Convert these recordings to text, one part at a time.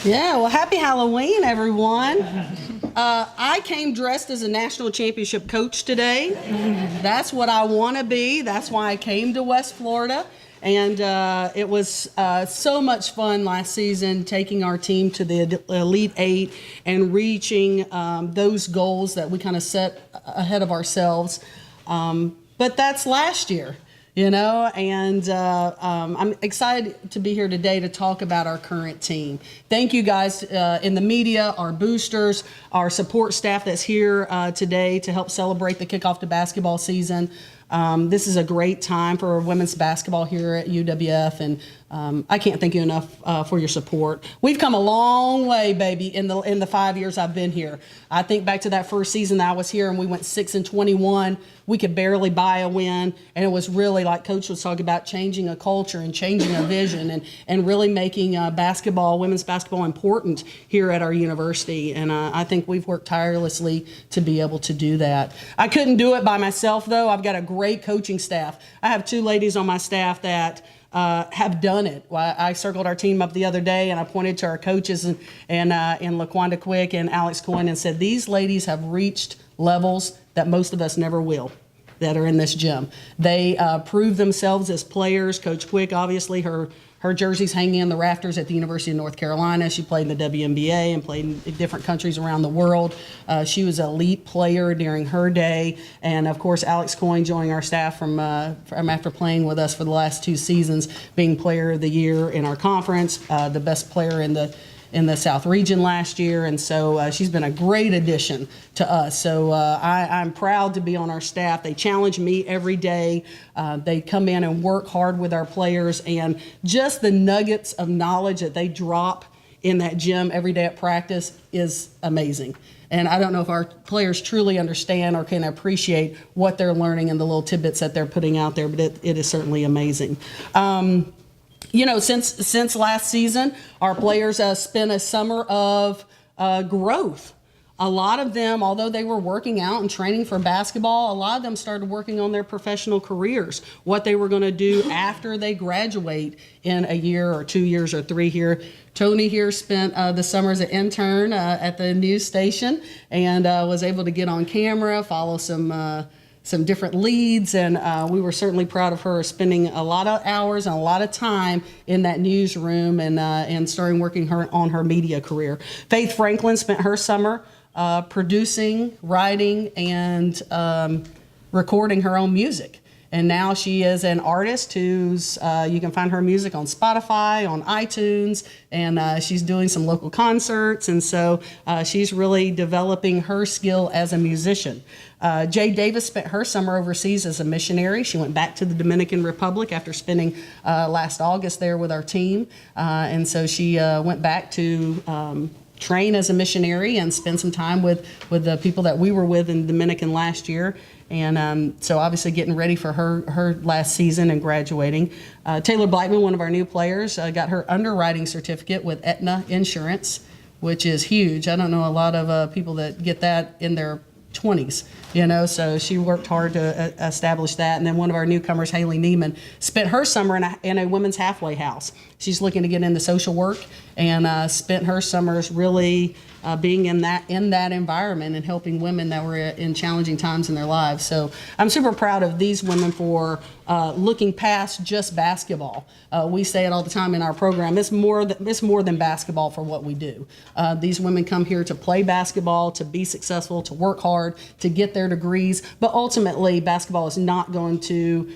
Yeah, well, happy Halloween, everyone. I came dressed as a national championship coach today. That's what I want to be. That's why I came to West Florida. And it was so much fun last season, taking our team to the Elite Eight and reaching those goals that we kind of set ahead of ourselves. But that's last year. And I'm excited to be here today to talk about our current team. Thank you guys in the media, our boosters, our support staff that's here today to help celebrate the kickoff to basketball season. This is a great time for women's basketball here at UWF, and I can't thank you enough for your support. We've come a long way, baby, in the 5 years I've been here. I think back to that first season that I was here, and we went 6-21. We could barely buy a win, and it was really, like Coach was talking about, changing a culture and changing a vision and really making women's basketball important here at our university. And I think we've worked tirelessly to be able to do that. I couldn't do it by myself, though. I've got a great coaching staff. I have two ladies on my staff that have done it. I circled our team up the other day, and I pointed to our coaches and LaQuanda Quick and Alex Coyne and said, these ladies have reached levels that most of us never will that are in this gym. They prove themselves as players. Coach Quick, obviously, her jersey's hanging in the rafters at the University of North Carolina. She played in the WNBA and played in different countries around the world. She was an elite player during her day. And, of course, Alex Coyne joining our staff from after playing with us for the last 2 seasons, being Player of the Year in our conference, the best player in the South region last year. And so she's been a great addition to us. So I'm proud to be on our staff. They challenge me every day. They come in and work hard with our players, and just the nuggets of knowledge that they drop in that gym every day at practice is amazing. And I don't know if our players truly understand or can appreciate what they're learning and the little tidbits that they're putting out there, but it is certainly amazing. Since last season, our players spent a summer of growth. A lot of them, although they were working out and training for basketball, a lot of them started working on their professional careers, what they were going to do after they graduate in a year or 2 years or 3 here. Toni here spent the summer as an intern at the news station and was able to get on camera, follow some different leads, and we were certainly proud of her spending a lot of hours and a lot of time in that newsroom and starting working on her media career. Faith Franklin spent her summer producing, writing, and recording her own music. And now she is an artist who's, you can find her music on Spotify, on iTunes, and she's doing some local concerts. And so she's really developing her skill as a musician. Jay Davis spent her summer overseas as a missionary. She went back to the Dominican Republic after spending last August there with our team. And so she went back to train as a missionary and spend some time with the people that we were with in the Dominican last year. And so obviously getting ready for her last season and graduating. Taylor Blackman, one of our new players, got her underwriting certificate with Aetna Insurance, which is huge. I don't know a lot of people that get that in their 20s, so she worked hard to establish that. And then one of our newcomers, Haley Neiman, spent her summer in a women's halfway house. She's looking to get into social work and spent her summers really being in that environment and helping women that were in challenging times in their lives. So I'm super proud of these women for looking past just basketball. We say it all the time in our program. It's more than basketball for what we do. These women come here to play basketball, to be successful, to work hard, to get their degrees. But ultimately, basketball is not going to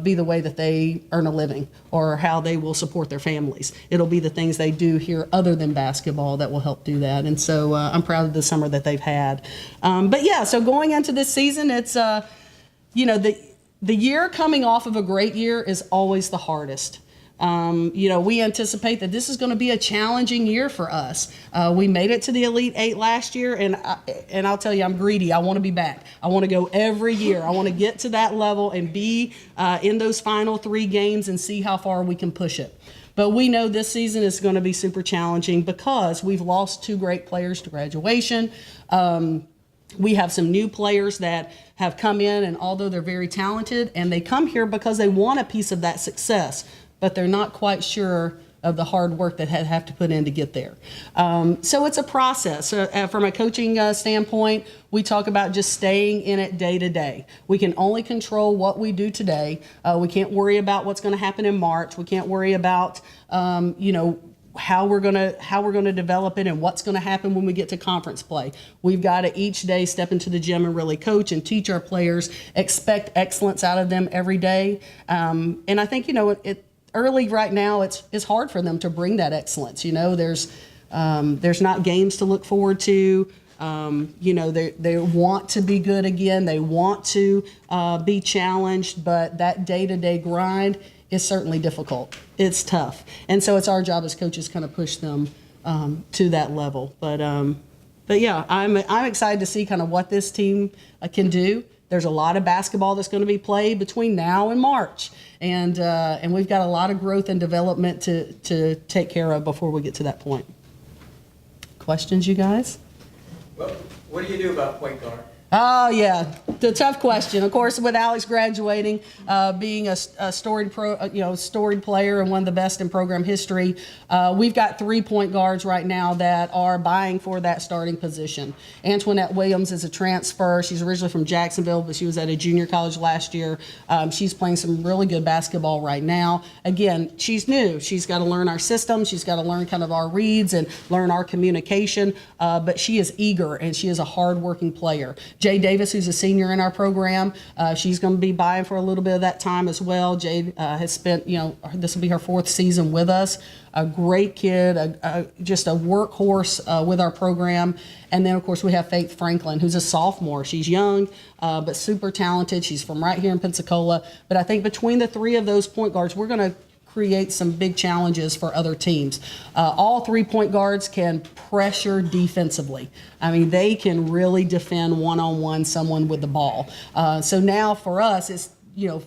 be the way that they earn a living or how they will support their families. It'll be the things they do here other than basketball that will help do that. And so I'm proud of the summer that they've had. So going into this season, it's, the year coming off of a great year is always the hardest. We anticipate that this is going to be a challenging year for us. We made it to the Elite Eight last year, and I'll tell you, I'm greedy. I want to be back. I want to go every year. I want to get to that level and be in those final 3 games and see how far we can push it. But we know this season is going to be super challenging because we've lost 2 great players to graduation. We have some new players that have come in, and although they're very talented, and they come here because they want a piece of that success, but they're not quite sure of the hard work that have to put in to get there. So it's a process. From a coaching standpoint, we talk about just staying in it day to day. We can only control what we do today. We can't worry about what's going to happen in March. We can't worry about, how we're gonna develop it and what's gonna happen when we get to conference play. We've got to each day step into the gym and really coach and teach our players, expect excellence out of them every day. And I think, early right now, it's hard for them to bring that excellence. There's not games to look forward to. They want to be good again. They want to be challenged, but that day-to-day grind is certainly difficult. It's tough. And so it's our job as coaches kind of push them to that level. But yeah, I'm excited to see kind of what this team can do. There's a lot of basketball that's going to be played between now and March. And we've got a lot of growth and development to take care of before we get to that point. Questions, you guys? Well, what do you do about point guard? Oh, yeah, the tough question. Of course, with Alex graduating, being a storied player and one of the best in program history, we've got 3 point guards right now that are vying for that starting position. Antoinette Williams is a transfer. She's originally from Jacksonville, but she was at a junior college last year. She's playing some really good basketball right now. Again, she's new. She's got to learn our system. She's got to learn kind of our reads and learn our communication. But she is eager and she is a hardworking player. Jay Davis, who's a senior in our program, she's going to be vying for a little bit of that time as well. Jay has spent, this will be her 4th season with us. A great kid, just a workhorse with our program. And then, of course, we have Faith Franklin, who's a sophomore. She's young, but super talented. She's from right here in Pensacola. But I think between the 3 of those point guards, we're going to create some big challenges for other teams. All 3 point guards can pressure defensively. I mean, they can really defend one-on-one someone with the ball. So now for us, it's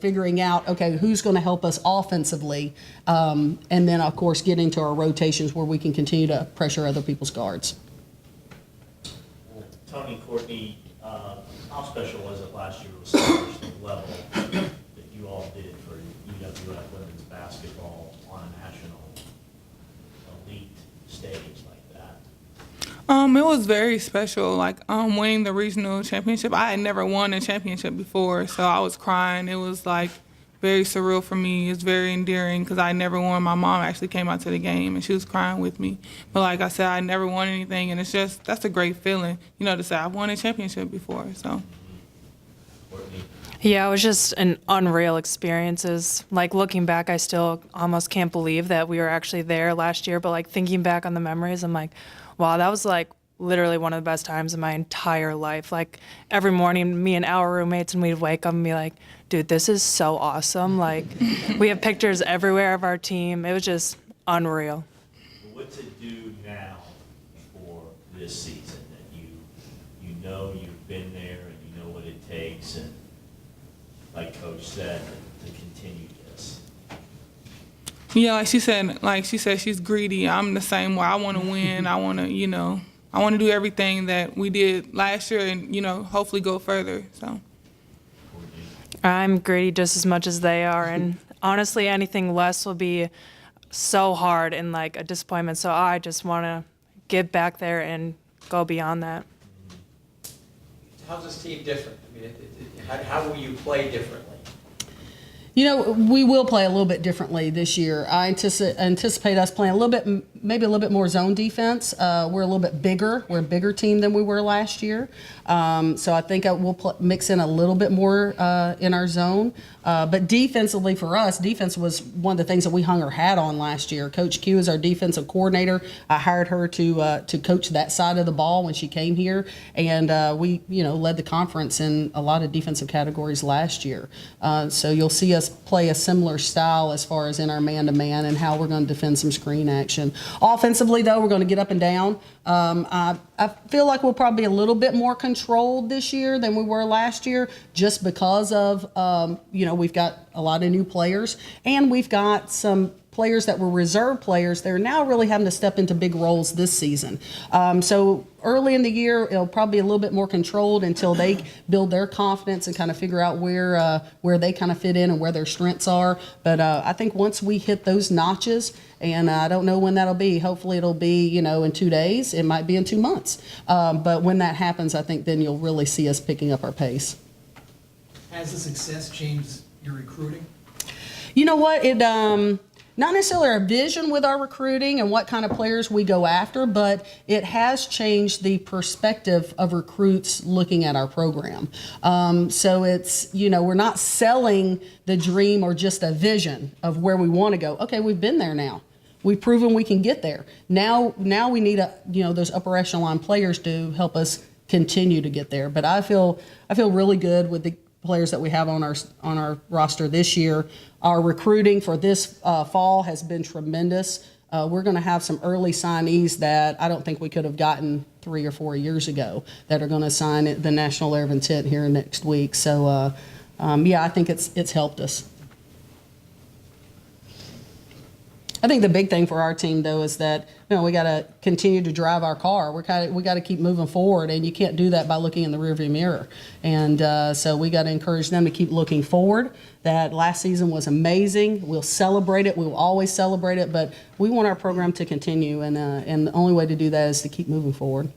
figuring out, okay, who's going to help us offensively, and then, of course, getting to our rotations where we can continue to pressure other people's guards. Toni, Courtney, how special was it last year to establish the level that you all did for UWF women's basketball on a national elite stage like that? It was very special, winning the regional championship. I had never won a championship before, so I was crying. It was very surreal for me. It's very endearing because I never won. My mom actually came out to the game and she was crying with me. But like I said, I never won anything, and that's a great feeling, to say I've won a championship before. So. Courtney? Yeah, it was just an unreal experiences. Looking back, I still almost can't believe that we were actually there last year. But thinking back on the memories, I'm like, wow, that was literally one of the best times in my entire life. Every morning, me and our roommates, and we'd wake up and be like, dude, this is so awesome. We have pictures everywhere of our team. It was just unreal. What's it do now for this season that you've been there and you know what it takes, and like Coach said, to continue this? Yeah, like she said, she's greedy. I'm the same way. I want to win. I want to do everything that we did last year and, hopefully go further. So. I'm greedy just as much as they are, and honestly, anything less will be so hard and a disappointment. So I just want to get back there and go beyond that. How's this team different? I mean, how will you play differently? We will play a little bit differently this year. I anticipate us playing maybe a little bit more zone defense. We're a little bit bigger. We're a bigger team than we were last year. So I think we'll mix in a little bit more in our zone. But defensively for us, defense was one of the things that we hung our hat on last year. Coach Q is our defensive coordinator. I hired her to coach that side of the ball when she came here. And we, led the conference in a lot of defensive categories last year. So you'll see us play a similar style as far as in our man-to-man and how we're going to defend some screen action. Offensively, though, we're going to get up and down. I feel like we'll probably be a little bit more controlled this year than we were last year, just because of, we've got a lot of new players, and we've got some players that were reserve players, they're now really having to step into big roles this season. So early in the year, it'll probably be a little bit more controlled until they build their confidence and kind of figure out where they kind of fit in and where their strengths are. But I think once we hit those notches, and I don't know when that'll be. Hopefully it'll be, in 2 days. It might be in 2 months. But when that happens, I think then you'll really see us picking up our pace. Has the success changed your recruiting? You know what? It not necessarily our vision with our recruiting and what kind of players we go after, but it has changed the perspective of recruits looking at our program. So it's, we're not selling the dream or just a vision of where we want to go. Okay, we've been there now. We've proven we can get there. Now we need those upper echelon players to help us continue to get there. But I feel really good with the players that we have on our roster this year. Our recruiting for this fall has been tremendous. We're going to have some early signees that I don't think we could have gotten 3 or 4 years ago that are going to sign the National Letter of Intent here next week. So, I think it's helped us. I think the big thing for our team, though, is that we got to continue to drive our car. We got to keep moving forward, and you can't do that by looking in the rearview mirror. And so we got to encourage them to keep looking forward. That last season was amazing. We'll celebrate it. We'll always celebrate it, but we want our program to continue, and the only way to do that is to keep moving forward.